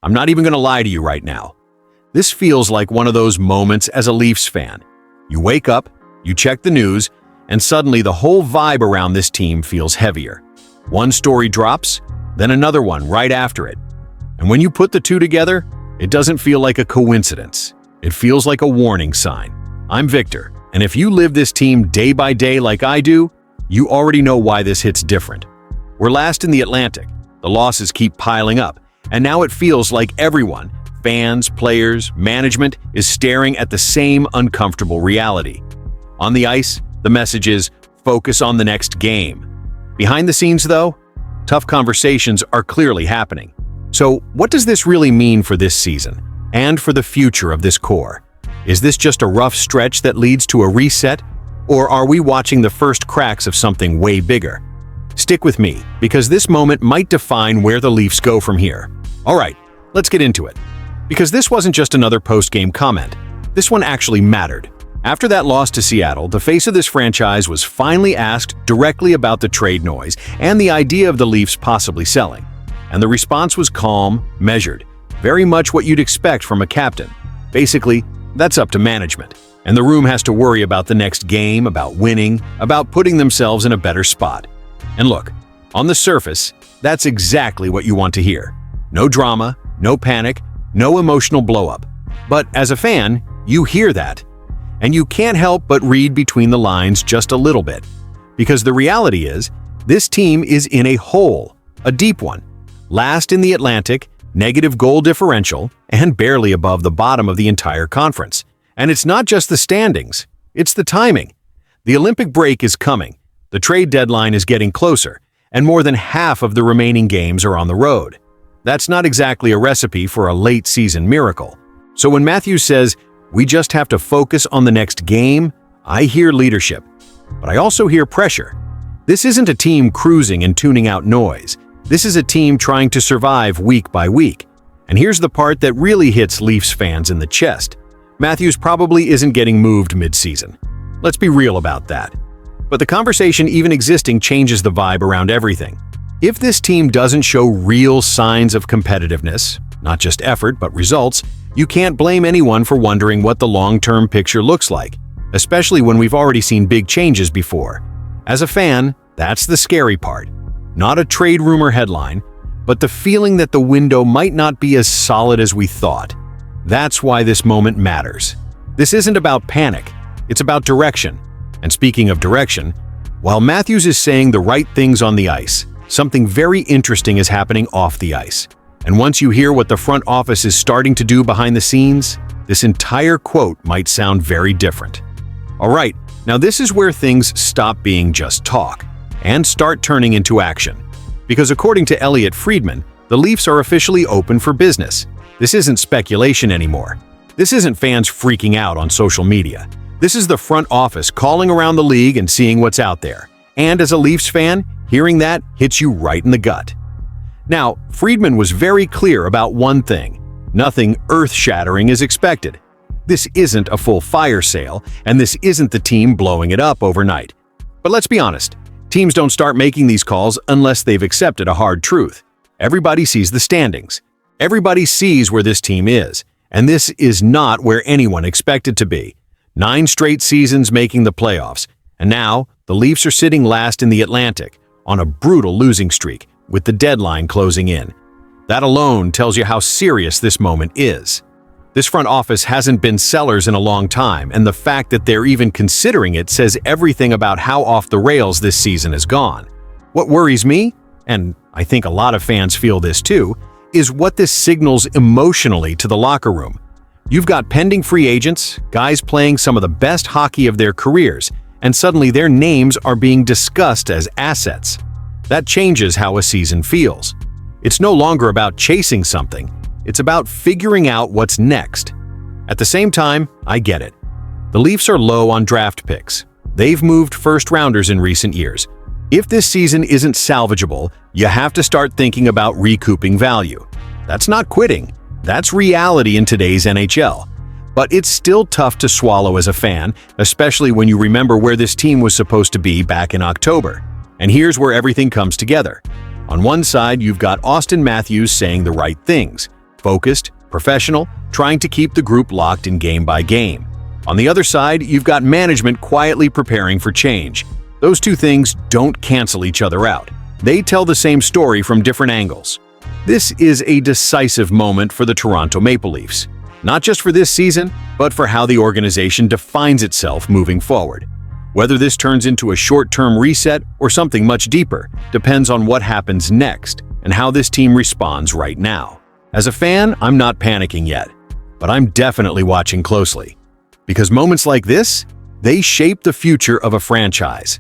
I'm not even going to lie to you right now. This feels like one of those moments as a Leafs fan. You wake up, you check the news, and suddenly the whole vibe around this team feels heavier. One story drops, then another one right after it. And when you put the two together, it doesn't feel like a coincidence. It feels like a warning sign. I'm Victor, and if you live this team day by day like I do, you already know why this hits different. We're last in the Atlantic. The losses keep piling up, and now it feels like everyone, fans, players, management, is staring at the same uncomfortable reality. On the ice, the message is, focus on the next game. Behind the scenes, though, tough conversations are clearly happening. So, what does this really mean for this season, and for the future of this core? Is this just a rough stretch that leads to a reset, or are we watching the first cracks of something way bigger? Stick with me, because this moment might define where the Leafs go from here. All right, let's get into it. Because this wasn't just another post-game comment. This one actually mattered. After that loss to Seattle, the face of this franchise was finally asked directly about the trade noise and the idea of the Leafs possibly selling. And the response was calm, measured, very much what you'd expect from a captain. Basically, that's up to management. And the room has to worry about the next game, about winning, about putting themselves in a better spot. And look, on the surface, that's exactly what you want to hear. No drama, no panic, no emotional blow-up. But as a fan, you hear that. And you can't help but read between the lines just a little bit. Because the reality is, this team is in a hole, a deep one. Last in the Atlantic, negative goal differential, and barely above the bottom of the entire conference. And it's not just the standings, it's the timing. The Olympic break is coming, the trade deadline is getting closer, and more than half of the remaining games are on the road. That's not exactly a recipe for a late-season miracle. So when Matthews says, we just have to focus on the next game, I hear leadership. But I also hear pressure. This isn't a team cruising and tuning out noise. This is a team trying to survive week by week. And here's the part that really hits Leafs fans in the chest. Matthews probably isn't getting moved mid-season. Let's be real about that. But the conversation even existing changes the vibe around everything. If this team doesn't show real signs of competitiveness, not just effort but results, you can't blame anyone for wondering what the long-term picture looks like, especially when we've already seen big changes before. As a fan, that's the scary part. Not a trade rumor headline, but the feeling that the window might not be as solid as we thought. That's why this moment matters. This isn't about panic, it's about direction. And speaking of direction, while Matthews is saying the right things on the ice, something very interesting is happening off the ice. And once you hear what the front office is starting to do behind the scenes, this entire quote might sound very different. All right, now this is where things stop being just talk and start turning into action. Because according to Elliotte Friedman, the Leafs are officially open for business. This isn't speculation anymore. This isn't fans freaking out on social media. This is the front office calling around the league and seeing what's out there. And as a Leafs fan, hearing that hits you right in the gut. Now, Friedman was very clear about one thing. Nothing earth-shattering is expected. This isn't a full fire sale, and this isn't the team blowing it up overnight. But let's be honest, teams don't start making these calls unless they've accepted a hard truth. Everybody sees the standings. Everybody sees where this team is, and this is not where anyone expected to be. 9 straight seasons making the playoffs, and now the Leafs are sitting last in the Atlantic on a brutal losing streak, with the deadline closing in. That alone tells you how serious this moment is. This front office hasn't been sellers in a long time, and the fact that they're even considering it says everything about how off the rails this season has gone. What worries me, and I think a lot of fans feel this too, is what this signals emotionally to the locker room. You've got pending free agents, guys playing some of the best hockey of their careers, and suddenly their names are being discussed as assets. That changes how a season feels. It's no longer about chasing something, it's about figuring out what's next. At the same time, I get it. The Leafs are low on draft picks. They've moved first-rounders in recent years. If this season isn't salvageable, you have to start thinking about recouping value. That's not quitting. That's reality in today's NHL. But it's still tough to swallow as a fan, especially when you remember where this team was supposed to be back in October. And here's where everything comes together. On one side, you've got Auston Matthews saying the right things. focused, professional, trying to keep the group locked in game by game. On the other side, you've got management quietly preparing for change. Those two things don't cancel each other out. They tell the same story from different angles. This is a decisive moment for the Toronto Maple Leafs, not just for this season, but for how the organization defines itself moving forward. Whether this turns into a short-term reset or something much deeper depends on what happens next and how this team responds right now. As a fan, I'm not panicking yet, but I'm definitely watching closely. Because moments like this, they shape the future of a franchise.